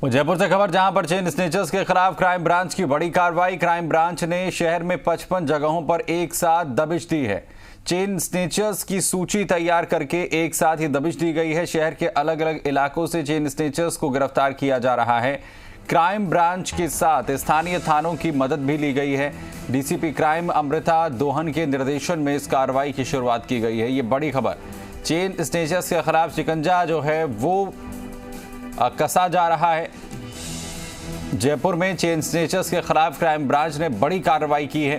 जयपुर से खबर, जहां पर चेन स्नेचर्स के खिलाफ क्राइम ब्रांच की बड़ी कार्रवाई। क्राइम ब्रांच ने शहर में 55 जगहों पर एक साथ दबिश दी है। चेन स्नेचर्स की सूची तैयार करके एक साथ ही दबिश दी गई है। शहर के अलग अलग इलाकों से चेन स्नेचर्स को गिरफ्तार किया जा रहा है। क्राइम ब्रांच के साथ स्थानीय थानों की मदद भी ली गई है। डीसीपी क्राइम अमृता दोहन के निर्देशन में इस कार्रवाई की शुरुआत की गई है। ये बड़ी खबर, चेन स्नेचर्स के खिलाफ शिकंजा जो है वो कसा जा रहा है। जयपुर में चेन स्नेचर्स के खिलाफ क्राइम ब्रांच ने बड़ी कार्रवाई की है।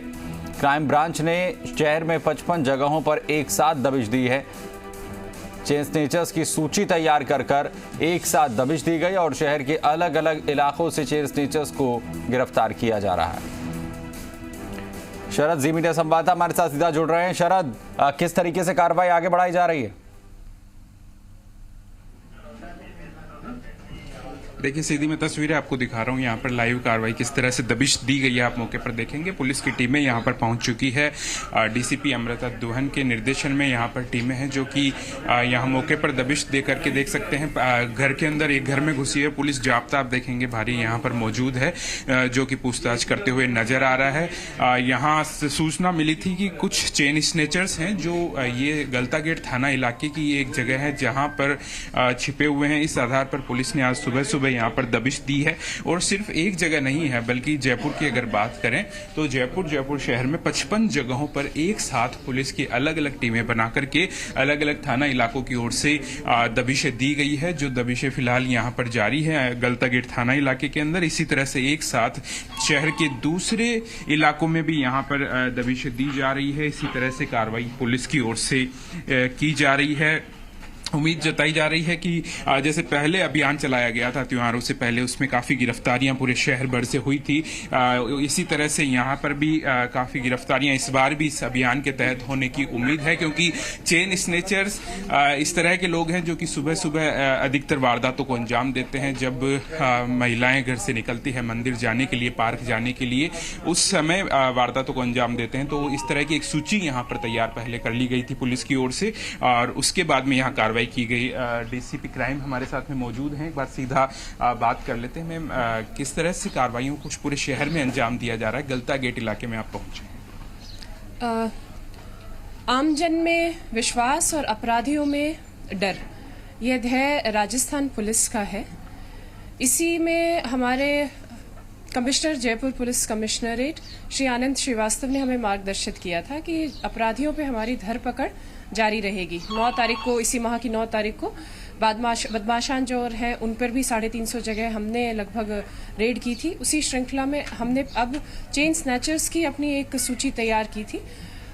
क्राइम ब्रांच ने शहर में 55 जगहों पर एक साथ दबिश दी है। चेन स्नेचर्स की सूची तैयार कर एक साथ दबिश दी गई और शहर के अलग अलग इलाकों से चेन स्नेचर्स को गिरफ्तार किया जा रहा है। शरद, जी मीडिया संवाददाता हमारे साथ सीधा जुड़ रहे हैं। शरद, किस तरीके से कार्रवाई आगे बढ़ाई जा रही है? देखिए, सीधी मैं तस्वीरें आपको दिखा रहा हूँ। यहाँ पर लाइव कार्रवाई किस तरह से दबिश दी गई है आप मौके पर देखेंगे। पुलिस की टीमें यहाँ पर पहुँच चुकी है। डीसीपी अमृता दोहन के निर्देशन में यहाँ पर टीमें हैं जो कि यहाँ मौके पर दबिश दे करके देख सकते हैं। घर के अंदर एक घर में घुसी है पुलिस, जाब्ता आप देखेंगे भारी यहाँ पर मौजूद है जो कि पूछताछ करते हुए नजर आ रहा है। यहाँ सूचना मिली थी कि कुछ चेन स्नेचर्स हैं जो ये गलता गेट थाना इलाके की एक जगह है जहाँ पर छिपे हुए हैं। इस आधार पर पुलिस ने आज सुबह यहाँ पर दबिश दी है। और सिर्फ एक जगह नहीं है, बल्कि जयपुर की अगर बात करें तो जयपुर शहर में 55 जगहों पर एक साथ पुलिस की अलग अलग टीमें बना करके अलग अलग थाना इलाकों की ओर से दबिशें दी गई है। जो दबिशें फिलहाल यहाँ पर जारी है गलता गेट थाना इलाके के अंदर। इसी तरह से एक साथ शहर के दूसरे इलाकों में भी यहाँ पर दबिशें दी जा रही है। इसी तरह से कार्रवाई पुलिस की ओर से की जा रही है। उम्मीद जताई जा रही है कि जैसे पहले अभियान चलाया गया था त्योहारों से पहले, उसमें काफ़ी गिरफ्तारियां पूरे शहर भर से हुई थी। इसी तरह से यहाँ पर भी काफ़ी गिरफ्तारियां इस बार भी इस अभियान के तहत होने की उम्मीद है, क्योंकि चेन स्नेचर्स इस तरह के लोग हैं जो कि सुबह सुबह अधिकतर वारदातों को अंजाम देते हैं। जब महिलाएं घर से निकलती है मंदिर जाने के लिए, पार्क जाने के लिए, उस समय वारदातों को अंजाम देते हैं। तो इस तरह की एक सूची यहाँ पर तैयार पहले कर ली गई थी पुलिस की ओर से और उसके बाद में यहाँ कार्रवाई की गई। डीसीपी क्राइम हमारे साथ में मौजूद हैं। एक बार सीधा बात कर लेते हैं। मैम, किस तरह से कार्रवाइयों को पूरे शहर में अंजाम दिया जा रहा है? गलता गेट इलाके में आप पहुंचे। आमजन में विश्वास और अपराधियों में डर, यह ध्येय राजस्थान पुलिस का है। इसी में हमारे commissioner Jaipur police commissionerate Shri Anand Srivastava ने हमें मार्गदर्शित किया था कि अपराधियों पे हमारी धरपकड़ जारी रहेगी। 9 तारीख को, इसी माह की 9 तारीख को बदमाशान जो है उन पर भी 350 जगह हमने लगभग रेड की थी। उसी श्रृंखला में हमने अब चेन स्नैचर्स की अपनी एक सूची तैयार की थी।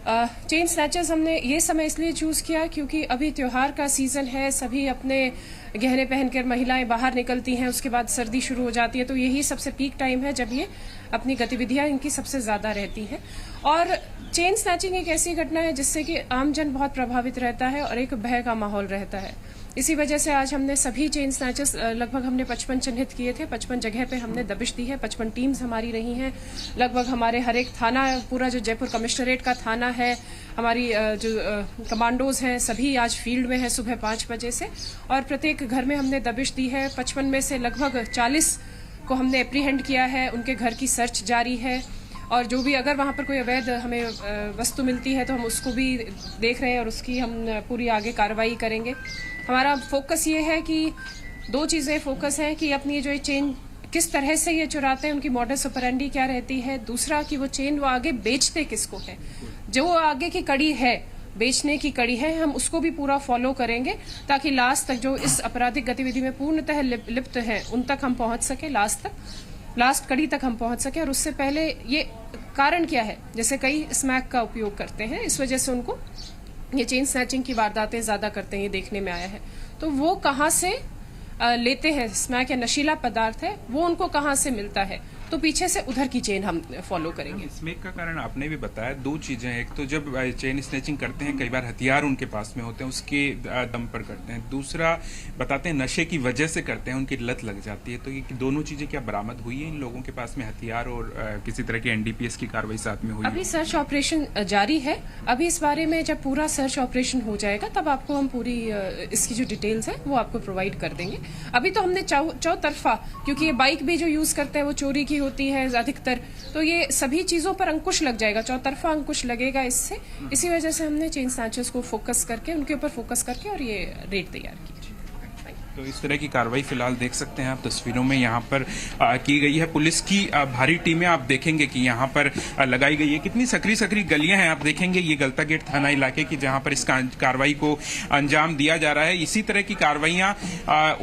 चेन स्नैचर्स हमने ये समय इसलिए चूज किया क्योंकि अभी त्योहार का सीजन है, सभी अपने गहने पहनकर महिलाएं बाहर निकलती हैं, उसके बाद सर्दी शुरू हो जाती है, तो यही सबसे पीक टाइम है जब ये अपनी गतिविधियां इनकी सबसे ज्यादा रहती हैं। और चेन स्नैचिंग एक ऐसी घटना है जिससे कि आमजन बहुत प्रभावित रहता है और एक भय का माहौल रहता है। इसी वजह से आज हमने सभी चेन स्नैचर्स लगभग हमने 55 चिन्हित किए थे। 55 जगह पे हमने दबिश दी है। 55 टीम्स हमारी रही हैं। लगभग हमारे हर एक थाना, पूरा जो जयपुर कमिश्नरेट का थाना है, हमारी जो कमांडोज हैं सभी आज फील्ड में है सुबह 5 बजे से, और प्रत्येक घर में हमने दबिश दी है। 55 में से लगभग 40 को हमने एप्रीहेंड किया है। उनके घर की सर्च जारी है और जो भी अगर वहाँ पर कोई अवैध हमें वस्तु मिलती है तो हम उसको भी देख रहे हैं और उसकी हम पूरी आगे कार्रवाई करेंगे। हमारा फोकस ये है कि 2 चीज़ें फोकस हैं कि अपनी जो चेन किस तरह से ये चुराते हैं, उनकी मॉडस ऑपरेंडी क्या रहती है। दूसरा कि वो चेन वो आगे बेचते किसको है, जो आगे की कड़ी है, बेचने की कड़ी है, हम उसको भी पूरा फॉलो करेंगे ताकि लास्ट तक जो इस आपराधिक गतिविधि में पूर्णतः लिप्त है उन तक हम पहुंच सके, लास्ट कड़ी तक हम पहुंच सके। और उससे पहले ये कारण क्या है, जैसे कई स्मैक का उपयोग करते हैं, इस वजह से उनको ये चेन स्नैचिंग की वारदातें ज्यादा करते हैं, ये देखने में आया है। तो वो कहाँ से लेते हैं, स्मैक या नशीला पदार्थ है वो उनको कहाँ से मिलता है, तो पीछे से उधर की चेन हम फॉलो करेंगे। स्मैक का कारण आपने भी बताया, दो चीजें, एक तो जब चेन स्नैचिंग करते हैं कई बार हथियार उनके पास में होते हैं, उसके दम पर करते हैं, दूसरा बताते हैं नशे की वजह से करते हैं, उनकी लत लग जाती है। तो ये दोनों चीजें क्या बरामद हुई है इन लोगों के पास में, हथियार और किसी तरह की एनडीपीएस की कार्रवाई साथ में हुई? अभी सर्च ऑपरेशन जारी है। अभी इस बारे में जब पूरा सर्च ऑपरेशन हो जाएगा तब आपको हम पूरी इसकी जो डिटेल्स है वो आपको प्रोवाइड कर देंगे। अभी तो हमने चौतरफा, क्योंकि ये बाइक भी जो यूज करते हैं वो चोरी की होती है अधिकतर, तो ये सभी चीजों पर अंकुश लग जाएगा, चौतरफा अंकुश लगेगा इससे। इसी वजह से हमने चेन स्नैचर्स को फोकस करके, उनके ऊपर फोकस करके और ये रेड तैयार की। तो इस तरह की कार्रवाई फिलहाल देख सकते हैं आप तस्वीरों में यहाँ पर की गई है। पुलिस की भारी टीमें आप देखेंगे कि यहाँ पर लगाई गई है। कितनी सकरी गलियां हैं आप देखेंगे, ये गलता गेट थाना इलाके की, जहाँ पर इस कार्रवाई को अंजाम दिया जा रहा है। इसी तरह की कार्रवाइयां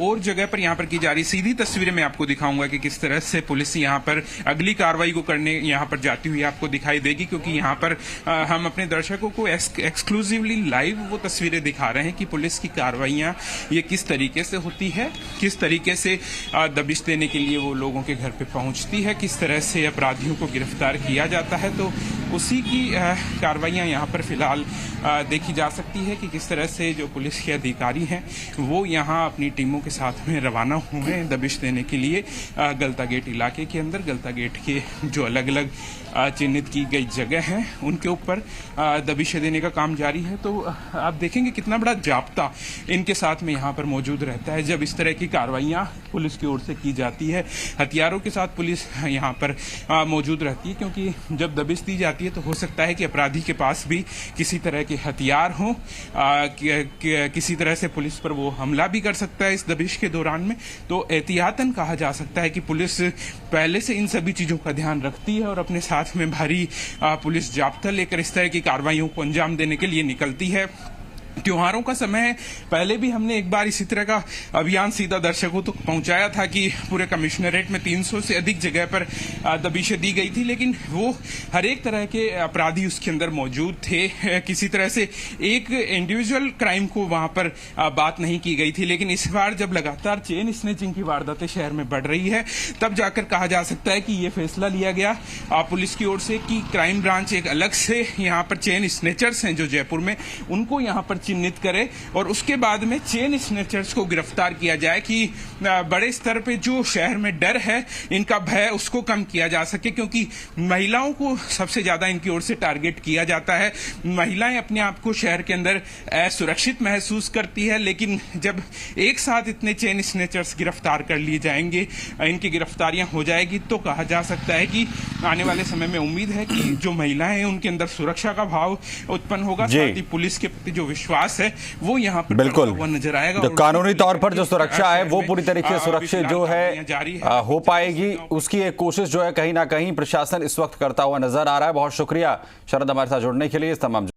और जगह पर यहाँ पर की जा रही। सीधी तस्वीरें मैं आपको दिखाऊंगा कि किस तरह से पुलिस यहाँ पर अगली कार्रवाई को करने यहाँ पर जाती हुई आपको दिखाई देगी, क्योंकि यहाँ पर हम अपने दर्शकों को एक्सक्लूसिवली लाइव वो तस्वीरें दिखा रहे हैं कि पुलिस की कार्रवाइयां ये किस तरीके से होती है, किस तरीके से दबिश देने के लिए वो लोगों के घर पे पहुंचती है, किस तरह से अपराधियों को गिरफ्तार किया जाता है। तो उसी की कार्रवाइयां यहाँ पर फिलहाल देखी जा सकती है कि किस तरह से जो पुलिस के अधिकारी हैं वो यहाँ अपनी टीमों के साथ में रवाना हुए हैं दबिश देने के लिए। गलता गेट इलाके के अंदर गलता गेट के जो अलग अलग चिन्हित की गई जगह हैं उनके ऊपर दबिश देने का काम जारी है। तो आप देखेंगे कितना बड़ा जाब्ता इनके साथ में यहाँ पर मौजूद रहता है जब इस तरह की कार्रवाइयाँ पुलिस की ओर से की जाती है। हथियारों के साथ पुलिस यहाँ पर मौजूद रहती है, क्योंकि जब दबिश दी जाती है तो हो सकता है कि अपराधी के पास भी किसी तरह के हथियार हों, किसी तरह से पुलिस पर वो हमला भी कर सकता है इस दबिश के दौरान में। तो एहतियातन कहा जा सकता है कि पुलिस पहले से इन सभी चीजों का ध्यान रखती है और अपने साथ में भारी पुलिस जाब्ता लेकर इस तरह की कार्रवाइयों को अंजाम देने के लिए निकलती है। त्योहारों का समय है, पहले भी हमने एक बार इसी तरह का अभियान सीधा दर्शकों तक पहुंचाया था कि पूरे कमिश्नरेट में 300 से अधिक जगह पर दबिशें दी गई थी, लेकिन वो हर एक तरह के अपराधी उसके अंदर मौजूद थे। किसी तरह से एक इंडिविजुअल क्राइम को वहां पर बात नहीं की गई थी। लेकिन इस बार जब लगातार चेन स्नैचिंग की वारदातें शहर में बढ़ रही है, तब जाकर कहा जा सकता है कि ये फैसला लिया गया पुलिस की ओर से कि क्राइम ब्रांच एक अलग से यहाँ पर चेन स्नैचर्स हैं जो जयपुर में, उनको यहाँ पर चिन्हित करे और उसके बाद में चेन स्नैचर्स को गिरफ्तार किया जाए कि बड़े स्तर पे जो शहर में डर है, इनका भय, उसको कम किया जा सके। क्योंकि महिलाओं को सबसे ज्यादा इनकी ओर से टारगेट किया जाता है। महिलाएं अपने आप को शहर के अंदर सुरक्षित महसूस करती है, लेकिन जब एक साथ इतने चेन स्नैचर्स गिरफ्तार कर लिए जाएंगे, इनकी गिरफ्तारियां हो जाएगी, तो कहा जा सकता है कि आने वाले समय में उम्मीद है कि जो महिलाएं हैं उनके अंदर सुरक्षा का भाव उत्पन्न होगा, साथ ही पुलिस के प्रति जो विश्वास है वो यहाँ पर बिल्कुल नजर आएगा। जो कानूनी तौर पर जो सुरक्षा है वो पूरी तरीके से सुरक्षित जो है हो पाएगी, उसकी एक कोशिश जो है कहीं ना कहीं प्रशासन इस वक्त करता हुआ नजर आ रहा है। बहुत शुक्रिया शरद हमारे साथ जुड़ने के लिए। इस तमाम